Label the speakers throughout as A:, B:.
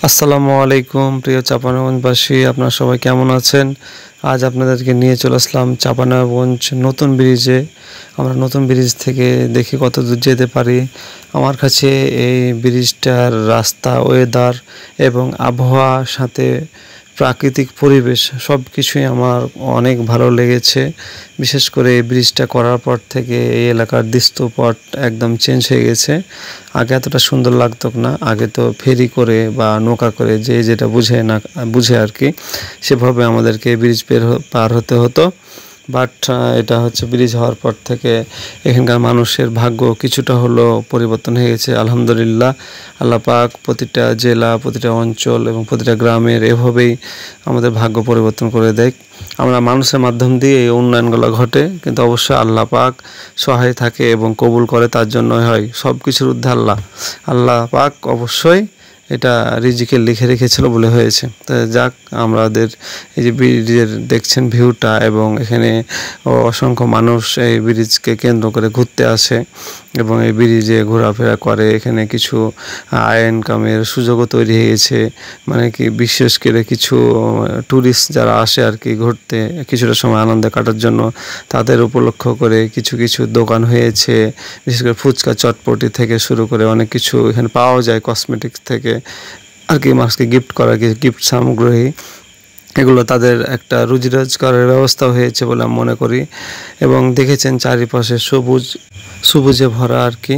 A: আসসালামু আলাইকুম প্রিয় চাঁপাইনবাবগঞ্জবাসী, আপনারা সবাই কেমন আছেন? আজ আপনাদেরকে নিয়ে চলে আসলাম চাঁপাইনবাবগঞ্জ নতুন ব্রিজে। আমরা নতুন ব্রিজ থেকে দেখি কত দূর যেতে পারি। আমার কাছে এই ব্রিজটার রাস্তা, ওয়েদার এবং আবহাওয়ার সাথে প্রাকৃতিক পরিবেশ সব কিছুই আমার অনেক ভালো লেগেছে। বিশেষ করে এই ব্রিজটা করার পর থেকে এই এলাকার দৃশ্যপট একদম চেঞ্জ হয়ে গেছে। আগে এতটা সুন্দর লাগতো না। আগে তো ফেরি করে বা নৌকা করে যে যেটা বুঝে আর কি, সেভাবে আমাদেরকে ব্রিজ পার হতে হতো। বাট এটা হচ্ছে ব্রিজ হওয়ার পর থেকে এখানকার মানুষের ভাগ্য কিছুটা হলো পরিবর্তন হয়ে গেছে আলহামদুলিল্লাহ। আল্লাহ পাক প্রতিটা জেলা, প্রতিটা অঞ্চল এবং প্রতিটা গ্রামের এভাবেই আমাদের ভাগ্য পরিবর্তন করে দেয়। আমরা মানুষের মাধ্যম দিয়ে এই উন্নয়নগুলো ঘটে, কিন্তু অবশ্যই আল্লাহ পাক সহায় থাকে এবং কবুল করে, তার জন্যই হয়। সব কিছুর ঊর্ধ্বে আল্লাহ পাক অবশ্যই এটা রিজিকে লিখে রেখেছিল বলে হয়েছে। তো যাক, আমাদের এই যে ব্রিজের দেখছেন ভিউটা, এবং এখানে অসংখ্য মানুষ এই ব্রিজকে কেন্দ্র করে ঘুরতে আসে এবং এই ব্রিজে ঘোরাফেরা করে। এখানে কিছু আয় ইনকামের সুযোগও তৈরি হয়েছে। মানে কি, বিশেষ করে কিছু ট্যুরিস্ট যারা আসে আর কি ঘুরতে, কিছুটা সময় আনন্দে কাটার জন্য, তাদের উপলক্ষ করে কিছু কিছু দোকান হয়েছে। বিশেষ করে ফুচকা, চটপটি থেকে শুরু করে অনেক কিছু এখানে পাওয়া যায়, কসমেটিক্স থেকে আর কি, মানুষকে গিফট করা গিফট সামগ্রী, এগুলো তাদের একটা রুজি রোজগারের ব্যবস্থা হয়েছে বলে আমি মনে করি। এবং দেখেছেন চারিপাশে সবুজে ভরা আর কি।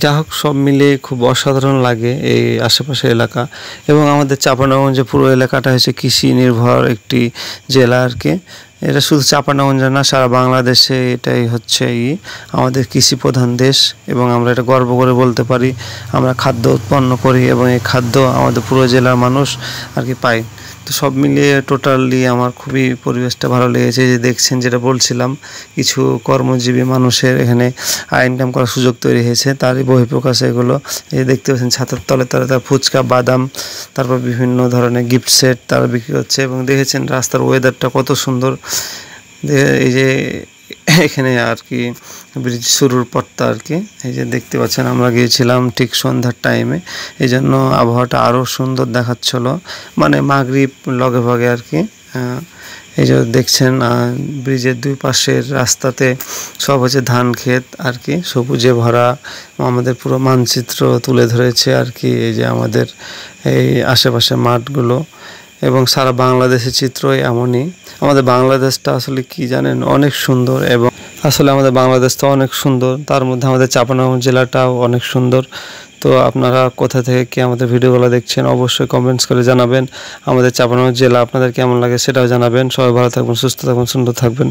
A: যা হোক, সব মিলে খুব অসাধারণ লাগে এই আশেপাশের এলাকা। এবং আমাদের চাঁপাইনবাবগঞ্জের পুরো এলাকাটা হচ্ছে কৃষি নির্ভর একটি জেলা আর কি। এটা শুধু চাঁপাইনবাবগঞ্জে না, সারা বাংলাদেশে এটাই হচ্ছে আমাদের কৃষি প্রধান দেশ। এবং আমরা এটা গর্ব করে বলতে পারি, আমরা খাদ্য উৎপন্ন করি এবং এই খাদ্য আমাদের পুরো জেলার মানুষ আর কি পায়। তো সব মিলিয়ে টোটালি আমার খুবই পরিবেশটা ভালো লেগেছে। যে দেখছেন, যেটা বলছিলাম, কিছু কর্মজীবী মানুষের এখানে আয় ইনকাম করার সুযোগ তৈরি হয়েছে, তারই বহিঃপ্রকাশ এগুলো। এই দেখতে পাচ্ছেন ছাদের তলে তলে তার ফুচকা, বাদাম, তারপর বিভিন্ন ধরনের গিফট সেট তারা বিক্রি হচ্ছে। এবং দেখেছেন রাস্তার ওয়েদারটা কত সুন্দর। এই যে এখানে আর কি ব্রিজ শুরুর পরটা আর কি, এই যে দেখতে পাচ্ছেন, আমরা গিয়েছিলাম ঠিক সন্ধ্যার টাইমে, এই জন্য আবহাওয়াটা আরও সুন্দর দেখাচ্ছিল, মানে মাগরিব লগে ভাগে আর কি। এই যে দেখছেন ব্রিজের দুই পাশের রাস্তাতে সব হচ্ছে ধান ক্ষেত আর কি, সবুজে ভরা। আমাদের পুরো মানচিত্র তুলে ধরেছে আর কি, এই যে আমাদের এই আশেপাশে মাঠগুলো। এবং সারা বাংলাদেশের চিত্রই এমনই। আমাদের বাংলাদেশটা আসলে কি জানেন, অনেক সুন্দর। এবং আসলে আমাদের বাংলাদেশটা অনেক সুন্দর, তার মধ্যে আমাদের চাঁপাইনবাবগঞ্জ জেলাটাও অনেক সুন্দর। তো আপনারা কোথা থেকে কি আমাদের ভিডিওগুলো দেখছেন অবশ্যই কমেন্টস করে জানাবেন। আমাদের চাঁপাইনবাবগঞ্জ জেলা আপনাদের কেমন লাগে সেটাও জানাবেন। সবাই ভালো থাকবেন, সুস্থ থাকবেন, সুন্দর থাকবেন।